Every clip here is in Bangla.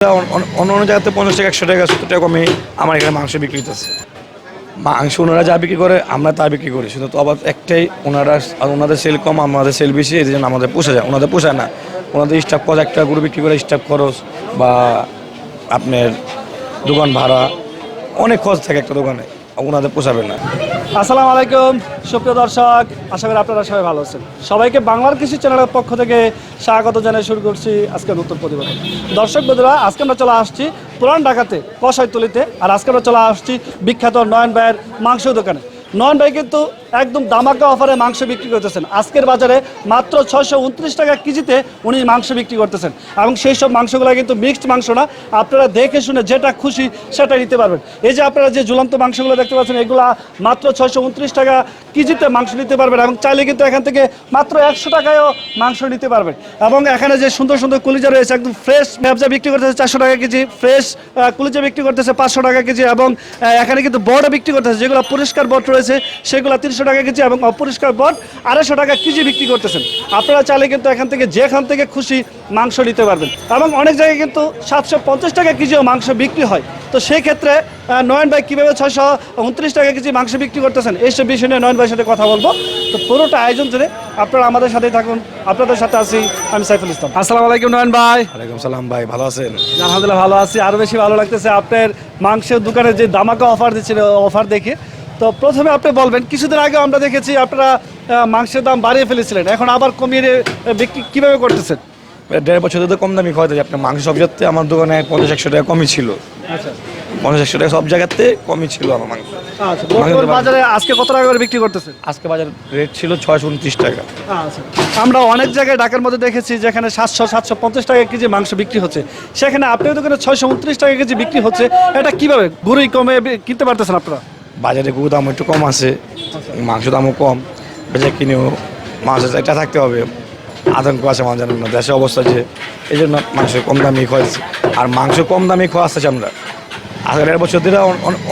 অন্য অন্য জায়গাতে 50 টাকা 100 টাকা 70 টাকা কমে আমার এখানে মাংস বিক্রি হইতেছে। মাংস ওনারা যা বিক্রি করে আমরা তা বিক্রি করি, শুধু তো আবার একটাই, ওনাদের সেল কম আমাদের সেল বেশি, এই জন্য আমাদের পোষা যায়। ওনাদের পোষায় না, ওনাদের স্টাফ খরচ, একটা গরু বিক্রি করে স্টাফ খরচ বা আপনার দোকান ভাড়া অনেক খরচ থাকে একটা দোকানে, ওনাদের পোষাবে না। আসসালামু আলাইকুম সুপ্রিয় দর্শক, আশা করি আপনারা সবাই ভালো আছেন। সবাইকে বাংলার কৃষি চ্যানেলের পক্ষ থেকে স্বাগত জানিয়ে শুরু করছি আজকে নতুন প্রতিবেদন। দর্শক বন্ধুরা, আজকে আমরা চলে আসছি পুরান ঢাকাতে কষাইতলিতে, আর আজকে আমরা চলে আসছি বিখ্যাত নয়ন ভাইয়ের মাংস দোকানে। নয়ন ভাই কিন্তু একদম দামাকা অফারে মাংস বিক্রি করতেছেন। আজকের বাজারে মাত্র 629 টাকা কেজিতে উনি মাংস বিক্রি করতেছেন, এবং সেই সব মাংসগুলো কিন্তু মিক্সড মাংস না, আপনারা দেখে শুনে যেটা খুশি সেটা নিতে পারবেন। এই যে আপনারা যে ঝুলন্ত মাংসগুলো দেখতে পাচ্ছেন, এগুলো মাত্র 629 টাকা কেজিতে মাংস নিতে পারবেন, এবং চাইলে কিন্তু এখান থেকে মাত্র 100 টাকায়ও মাংস নিতে পারবেন। এবং এখানে যে সুন্দর সুন্দর কলিজা রয়েছে, একদম ফ্রেশ ব্যবসা বিক্রি করতেছে 400 টাকা কেজি, ফ্রেশ কলিজা বিক্রি করতেছে 500 টাকা কেজি, এবং এখানে কিন্তু বড় বিক্রি করতেছে, যেগুলো পরিষ্কার বট রয়েছে সেগুলো 300 টাকা কেজি, এবং অপরিষ্কার বট 250 টাকা কেজি বিক্রি করতেছেন। আপনারা চাইলে কিন্তু এখান থেকে যেখান থেকে খুশি মাংস নিতে পারবেন, এবং অনেক জায়গায় কিন্তু 750 টাকা কেজিও মাংস বিক্রি হয়। তো সেই ক্ষেত্রে নয়ন ভাই কীভাবে 629 টাকা কেজি মাংস বিক্রি করতেছেন, এইসব বিষয় নিয়ে নয়ন ভাইয়ের সাথে কথা বলবো। তো পুরোটা আয়োজন জুড়ে আপনারা আমাদের সাথেই থাকুন। আপনাদের সাথে আছি আমি সাইফুল ইসলাম। আসসালামু আলাইকুম নয়ন ভাই। ওয়ালাইকুম সালাম ভাই, ভালো আছেন? আলহামদুলিল্লাহ ভালো আছি। আরও বেশি ভালো লাগতেছে আপনার মাংসের দোকানে যে দামাকা অফার দিচ্ছিল, অফার দেখে। তো প্রথমে আপনি বলবেন, কিছুদিন আগে আমরা দেখেছি আপনারা মাংসের দাম বাড়িয়ে ফেলেছিলেন, এখন আবার কমিয়ে বিক্রি কীভাবে করতেছেন? 1.5 বছর ধরে কম দামি খাওয়াতে আপনার মাংস সব জায়গাতে আমার দোকানে 50-100 টাকা কমই ছিল। আচ্ছা, 50-100 টাকা সব জায়গাতে কমই ছিল আমার মাংস। আচ্ছা, বর্তমান বাজারে আজকে কত টাকা করে বিক্রি করতেছেন? আজকে বাজার রেট ছিল 629 টাকা। আচ্ছা, আমরা অনেক জায়গায় ঢাকার মধ্যে দেখেছি যেখানে 700-750 টাকা কেজি মাংস বিক্রি হচ্ছে, সেখানে আপনার দোকানে 629 টাকা কেজি বিক্রি হচ্ছে। এটা কিভাবে গরুই কমে কিনতে পারতেছেন আপনারা? বাজারে গরুর দাম একটু কম আছে, মাংস দামও কম, বেচা কিনেও মাংস এটা থাকতে হবে, আতঙ্ক আছে আমার জানেন না দেশের অবস্থা, যে এই জন্য মাংস কম দামি খাওয়াচ্ছি। আর মাংস কম দামি খাওয়াচ্ছি আমরা। আগে 1.5 বছর ধরে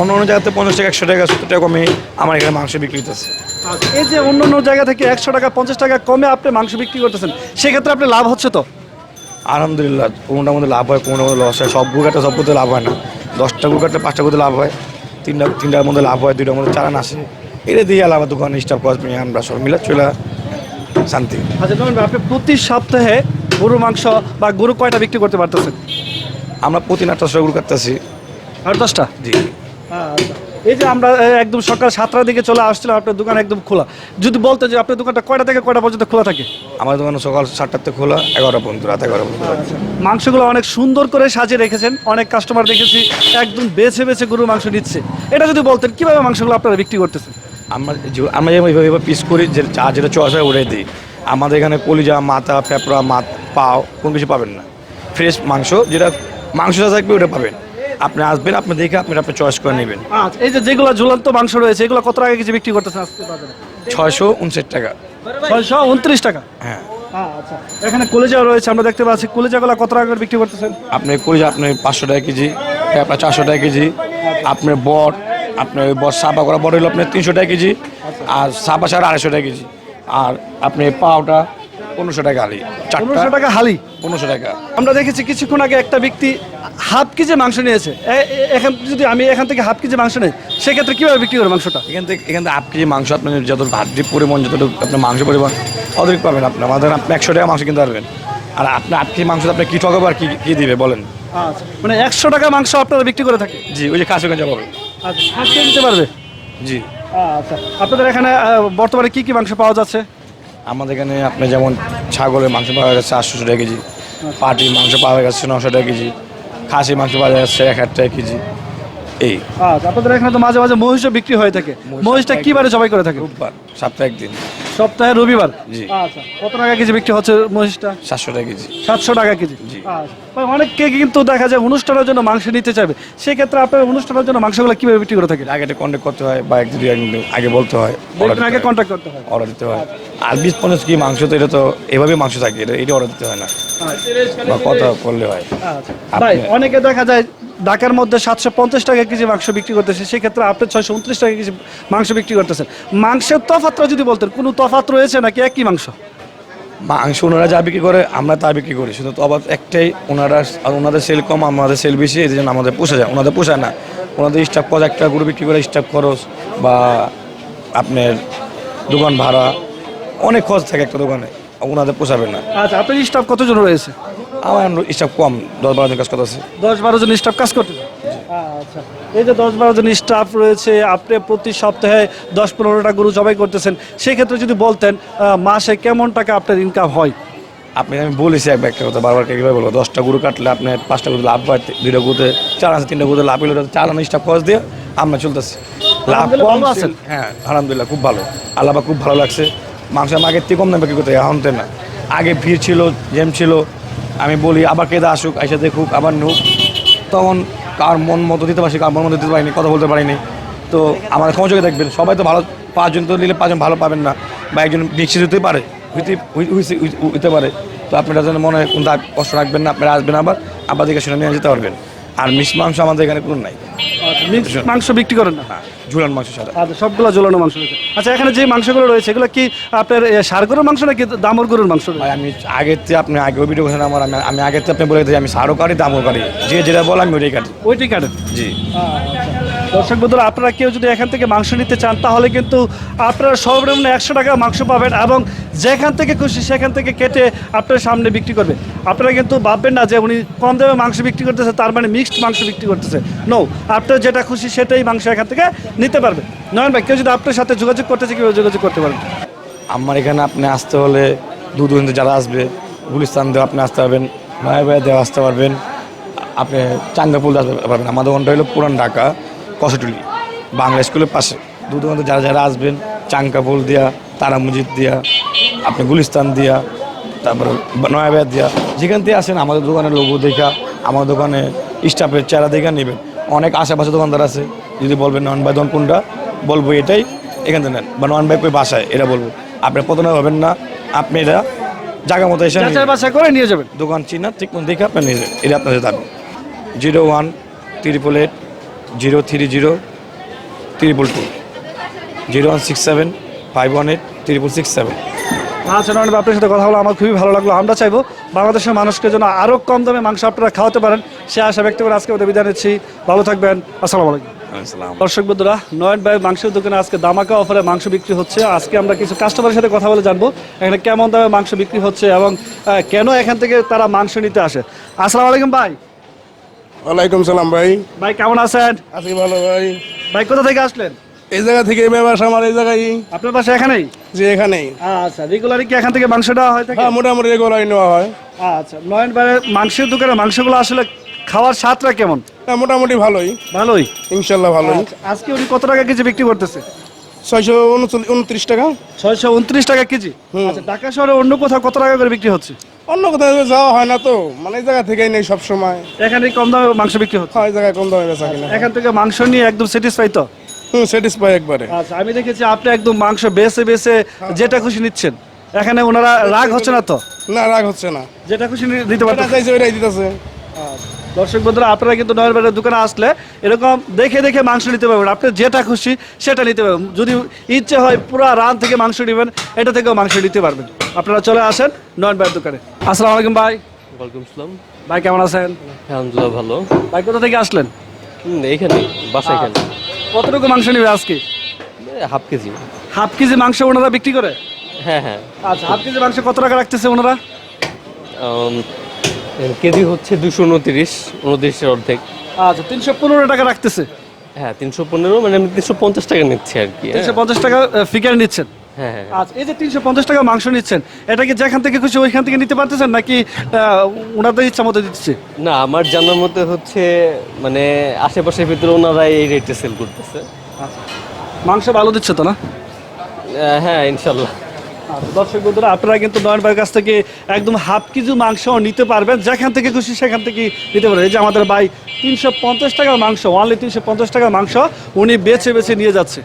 অন্য অন্য জায়গাতে 50 টাকা 100 টাকা 70 টাকা কমে আমার এখানে মাংস বিক্রি হতেছে। এই যে অন্য অন্য জায়গা থেকে 100 টাকা 50 টাকা কমে আপনি মাংস বিক্রি করতেছেন, সেক্ষেত্রে আপনার লাভ হচ্ছে তো? আলহামদুলিল্লাহ, কোনোটার মধ্যে লাভ হয়, কোনোটার মধ্যে লস হয়। সব গুড় সব করতে লাভ হয় না। 10টা গুড় কাটলে 5টা করতে লাভ হয়, তিনটার মধ্যে লাভ হয়, 2টার মধ্যে চালান আসে, এটা দিয়ে আলাদা দোকানে স্টাফ খরচ নিয়ে আমরা সব মিলে চলে শান্তি। আচ্ছা, আপনি প্রতি সপ্তাহে গরু মাংস বা গরু কয়টা বিক্রি করতে পারতেছেন? আমরা প্রতি 8টা গুড় কাটতেছি। 8-10টা? জি। আচ্ছা, এই যে আমরা একদম সকাল 7টার দিকে চলে আসছিলাম, আপনার দোকান একদম খোলা। যদি বলতে যে আপনার দোকানটা কয়টা থেকে কয়টা পর্যন্ত খোলা থাকে? আমার দোকান সকাল 7টাতে খোলা, 11টা পর্যন্ত, রাত 11টা পর্যন্ত। মাংসগুলো অনেক সুন্দর করে সাজিয়ে রেখেছেন, অনেক কাস্টমার দেখেছি একদম বেছে বেছে গরু মাংস নিচ্ছে। এটা যদি বলতেন কিভাবে মাংসগুলো আপনারা বিক্রি করতেছেন? আমরা যেমন এইভাবে পিস করি, যে যেটা চয়েস হয় ওটাই দিই। আমাদের এখানে কলিজা, মাথা, পেঁপড়া, পাও কোনো কিছু পাবেন না। ফ্রেশ মাংস, যেটা মাংস থাকবে ওটা পাবেন। আপনি আসবেন, আপনি দেখে আপনি চয়েস করে নেবেন। আচ্ছা, এই যে যেগুলো ঝুলন্ত মাংস রয়েছে, এগুলো কত টাকা কেজি বিক্রি করতেছেন আজকে বাজারে? 659 টাকা। 629 টাকা? হ্যাঁ। আচ্ছা, এখানে কলিজা রয়েছে, আমরা দেখতে পাচ্ছি। কলিজাগুলো কত টাকা করে বিক্রি করতেছেন? আপনি কলিজা আপনি 500 টাকা কেজি, পেঁপড়া 400 টাকা কেজি, আপনার বট, আপনার বট সাপা করা বট হলো আপনার 300 টাকা কেজি, আর সাপা ছাড়া 250 টাকা কেজি, আর আপনি পাওটা 1500 টাকা হালি। 1500 টাকা হালি? 1500 টাকা। আমরা দেখেছি কিছুক্ষণ আগে একটা ব্যক্তি হাফ কেজি মাংস নিয়েছে। যদি আমি এখান থেকে হাফ কেজি মাংস নেই, সেক্ষেত্রে কীভাবে বিক্রি করে মাংসটা? এখান থেকে হাফ কেজি মাংস আপনার যত ভাদ্রি পরিমাণ, যতটুকু আপনার মাংস পরিমাণ অধিক পাবেন। আমাদের আপনি 100 টাকা মাংস কিনতে পারবেন। আর আপনি হাফ কেজি মাংস আপনি কী ঠকাবো আর কী দিবে বলেন? আচ্ছা, মানে 100 টাকা মাংস আপনারা বিক্রি করে থাকে? জি, ওই যে খাসিগঞ্জ পাবে। আচ্ছা, হাফ কেজি দিতে পারবে? জি। আচ্ছা, আপনাদের এখানে বর্তমানে কী কী মাংস পাওয়া যাচ্ছে? আমাদের এখানে আপনি যেমন ছাগলের মাংস পাওয়া যাচ্ছে 800 টাকা কেজি, পাটির মাংস পাওয়া যাচ্ছে 900 টাকা কেজি, খাসির মাংস পাওয়া যাচ্ছে 1000 টাকা কেজি। এই আচ্ছা, আপনাদের এখানে তো মাঝে মাঝে মহিষও বিক্রি হয়ে থাকে। মহিষটা কী বারে জবাই করে থাকে? রোববার, সপ্তাহে একদিন। সপ্তাহে রবিবার? জি। আচ্ছা, কত টাকা কেজি বিক্রি হচ্ছে মহিষটা? 700 টাকা কেজি। 700 টাকা কেজি? জি। আচ্ছা, অনেককে কিন্তু দেখা যায় অনুষ্ঠানের জন্য মাংস নিতে চাইবে, সেক্ষেত্রে আপনার অনুষ্ঠানের জন্য মাংসগুলো কীভাবে বিক্রি করে থাকে? আগে কন্ট্যাক্ট করতে হয়, বা 1-2 আগে বলতে হয়, আগে কন্ট্যাক্ট করতে হয়, অর্ডার দিতে হয়। আর 20-50 কি মাংস তো এটা তো এভাবেই মাংস থাকে, এটা অর্ডার দিতে হয় না, বা কথা করলে হয়। আচ্ছা ভাই, অনেকে দেখা যায় ঢাকার মধ্যে 750 টাকা কেজি মাংস বিক্রি করতেছে, সেক্ষেত্রে আপনি 629 টাকা কেজি মাংস বিক্রি করতেছেন। মাংসের তফাৎটা যদি বলতেন, কোনো তফাৎ রয়েছে নাকি একই মাংস? মাংস ওনারা যা বিক্রি করে আমরা তা বিক্রি করি, শুধু তো আবার একটাই ওনাদের সেল কম আমাদের সেল বেশি, এই জন্য আমাদের পোষা যায়, ওনাদের পোষায় না। ওনাদের স্টাফ খরচ, একটা গরু বিক্রি করে স্টাফ খরচ বা আপনার দোকান ভাড়া অনেক খরচ থাকে একটা দোকানে, ওনাদের পোষাবে না। আচ্ছা, আপনার স্টাফ কতজন রয়েছে? আমার স্টাফ কম, 10-12 জন কাজ করতেছে। 10-12 জন স্টাফ কাজ করতে? আচ্ছা, এই যে 10-12 জন স্টাফ রয়েছে, আপনি প্রতি সপ্তাহে 10-15টা গরু জবাই করতেছেন, সেক্ষেত্রে যদি বলতেন মাসে কেমন টাকা আপনার ইনকাম হয়? আমি বলেছি একটা কথা বারবার, কীভাবে বলবো, 10টা গরু কাটলে আপনার 5টা গরু লাভ হয়, 2টা গরুতে 4 আছে, 3টা গরুতে লাভ হলো, 4 আনা স্টাফ খরচ দিয়ে আমরা চলতেছি। লাভ আলহামদুলিল্লাহ, কম ভালো আছে, আছেন? হ্যাঁ আলহামদুলিল্লাহ খুব ভালো, আল্লাহ পাক খুব ভালো লাগছে। মাংস আমি আগের থেকে কম দামে বিক্রি করতে, এখন তো না। আগে ভিড় ছিল, জ্যাম ছিল, আমি বলি আবার কেদা আসুক, আইসা দেখুক, আবার নুক, তখন কার মন মতো দিতে পারছি, কার মন মতো দিতে পারিনি, কথা বলতে পারিনি। তো আমার ক্ষমযোগে দেখবেন, সবাই তো ভালো, 5 জন তো নিলে 5 জন ভালো পাবেন না, বা একজন বিকশিত হতে পারে, হইতে পারে। তো আপনারা যেন মনে কোনো কষ্ট রাখবেন না, আপনারা আসবেন আবার দেখে শুনে নিয়ে যেতে পারবেন। আর মিক্স মাংস আমাদের এখানে কোনো নাই। মিক্স মাংস বিক্রি করেন না? ঝুলান মাংস সাদা। আচ্ছা, সবগুলো ঝোলানো মাংস রয়েছে। আচ্ছা, এখানে যে মাংসগুলো রয়েছে এগুলো কি আপনার ষাঁড় গরুর মাংস নাকি দামর গরুর মাংস রয়েছে? ভাই আমি আগের থেকে আপনি আগে ভিডিও করেছেন আমার, আমি আগের থেকে আপনি বলে দিই, আমি সারও কাটি দামও কাটি, যে যেটা বলে আমি ওইটাই কাটি। ওইটাই কাটেন? জি। দর্শক বন্ধুরা, আপনারা কেউ যদি এখান থেকে মাংস নিতে চান তাহলে কিন্তু আপনারা সর্বনিম্ন 100 টাকা মাংস পাবেন, এবং যেখান থেকে খুশি সেখান থেকে কেটে আপনার সামনে বিক্রি করবে। আপনারা কিন্তু ভাববেন না যে উনি কম দামে মাংস বিক্রি করতেছে, তার মানে মিক্সড মাংস বিক্রি করতেছে। নো, আপনার যেটা খুশি সেটাই মাংস এখান থেকে নিতে পারবে। নয়ন ভাই, কেউ যদি আপনার সাথে যোগাযোগ করতে চায় কীভাবে যোগাযোগ করতে পারবেন? আমার এখানে আপনি আসতে হলে দূর যারা আসবে, গুলিস্তান দেওয়া আপনি আসতে পারবেন, নয়াবাড়ি দেওয়া আসতে পারবেন, আপনি চাঙ্গাপুল আসতে পারবেন। আমাদের ওখানটা হলো পুরান ঢাকা কষাটুলি বাংলা স্কুলের পাশে। দূর যারা আসবেন, চাঙ্কাপুল দিয়া, তারা মসজিদ দিয়া, আপনি গুলিস্তান দিয়া, তারপরে নয়াবাড়ি দিয়া, যেখান থেকে আসেন আমাদের দোকানের লোগো দেখা, আমার দোকানে স্টাফের চেহারা দেখে নেবেন। অনেক আশেপাশে দোকানদার আছে, যদি বলবেন নয়ন ভাই দোকান কোনটা, বলবো এটাই, এখান থেকে নেন, বা নয়ন ভাই কই বাসায় এটা বলবো। আপনি প্রতারণা হবেন না, আপনি এটা জায়গা মতো এসে বাসা করে নিয়ে যাবেন। দোকান চিনা ঠিক মতো দেখে আপনি নিয়ে যাবেন, এটা আপনাদের দাবি। 01-888-030-222, 0167-518-66667। আচ্ছা নয়ন ভাই, আপনার সাথে কথা বলে আমার খুবই ভালো লাগলো। আমরা চাইবো বাংলাদেশের মানুষকে যেন আরও কম দামে মাংস আপনারা খাওয়াতে পারেন, সে আশা ব্যক্ত করে আজকে বিদায় নিচ্ছি। ভালো থাকবেন, আসসালামু আলাইকুম। দর্শক বন্ধুরা, নয়ন ভাই মাংসের দোকানে আজকে দামাকা অফারে মাংস বিক্রি হচ্ছে। আজকে আমরা কিছু কাস্টমারের সাথে কথা বলে জানবো এখানে কেমন দামে মাংস বিক্রি হচ্ছে এবং কেন এখান থেকে তারা মাংস নিতে আসে। আসসালামু আলাইকুম ভাই। ওয়ালাইকুম সালাম ভাই। ভাই কেমন আছেন? আছি ভালো ভাই। ভাই কোথা থেকে আসলেন? এই জায়গা থেকে ব্যবসা আমার এই জায়গায়, আপনার বাসা এখানেই? যে এখানেই। আচ্ছা, রেগুলারই কি এখান থেকে মাংস দেওয়া হয় থাকে? হ্যাঁ, মোটামুটি এগুলোই নেওয়া হয়। আচ্ছা, নয়ন ভাইয়ের মাংসের দোকানে মাংসগুলো আসলে খাওয়ার স্বাদটা কেমন? হ্যাঁ, মোটামুটি ভালোই, ভালোই ইনশাল্লাহ ভালোই। আচ্ছা, আজকে উনি কত টাকা কেজি বিক্রি করতেছে? 629 টাকা। 629 টাকা কেজি। আচ্ছা, ঢাকা শহরে অন্য কোথাও কত টাকা করে বিক্রি হচ্ছে? অন্য কোথাও যাওয়া হয় না তো, মানে এই জায়গা থেকেই নেই সব সময়। এখানে কম দামে মাংস বিক্রি হচ্ছে? হয়, এই জায়গায় কম দামে বেচা কিনা। এখান থেকে মাংস নিয়ে একদম স্যাটিসফাই তো? স্যাটিসফাই একবারে। আচ্ছা, আমি দেখেছি আপনি একদম মাংস বেছে বেছে যেটা খুশি নিচ্ছেন। এখানে ওনারা রাগ হচ্ছে না তো? না, রাগ হচ্ছে না, যেটা খুশি দিতে যেটা পারতেছে। চাইছে ওইটাই দিতেছে। দর্শক বন্ধুরা, আপনারা কিন্তু নয়ন ভাইয়ের দোকানে আসলে এরকম দেখে দেখে মাংস নিতে পারবেন। আপনি যেটা খুশি সেটা নিতে পারবেন। যদি ইচ্ছে হয় পুরো রান থেকে মাংস নেবেন, এটা থেকেও মাংস নিতে পারবেন। আপনারা চলে আসেন নয়ন ভাইয়ের দোকানে। আসসালামু আলাইকুম ভাই। ওয়ালাইকুম আসসালাম। ভাই কেমন আছেন? আলহামদুলিল্লাহ ভালো। ভাই কোথা থেকে আসলেন? এইখানে বাসা এখানে। কতটুকু মাংস নেবে আজকে? Half KG. হাফ কেজি মাংস ওনারা বিক্রি করে? হ্যাঁ হ্যাঁ। আচ্ছা, হাফ কেজি মাংস কত টাকা রাখতেছে ওনারা? কেজি হচ্ছে 229 অর্ধেক। আচ্ছা, 315 টাকা রাখতেছে। হ্যাঁ, 315, মানে আমি 350 টাকা নিচ্ছি আর কি। 350 টাকা ফিগার নিচ্ছেন? হ্যাঁ হ্যাঁ। আচ্ছা, এই যে 350 টাকা মাংস নিচ্ছেন, এটা কি যেখান থেকে খুশি ওইখান থেকে নিতে পারতেছেন নাকি ওনাদের ইচ্ছা মতো দিচ্ছে? না, আমার জানার মতে হচ্ছে মানে আশেপাশের ভিতরে ওনারা এই রেটে সেল করতেছে। আচ্ছা, মাংস ভালো দিচ্ছে তো না? হ্যাঁ ইনশাল্লাহ। আচ্ছা, দর্শক বন্ধুরা, আপনারা কিন্তু নয়ন ভাইয়ের কাছ থেকে একদম হাফ কেজি মাংস নিতে পারবেন, যেখান থেকে খুশি সেখান থেকে নিতে পারবেন। এই যে আমাদের ভাই 350 টাকার মাংস, অনলি 350 টাকার মাংস উনি বেছে বেছে নিয়ে যাচ্ছে।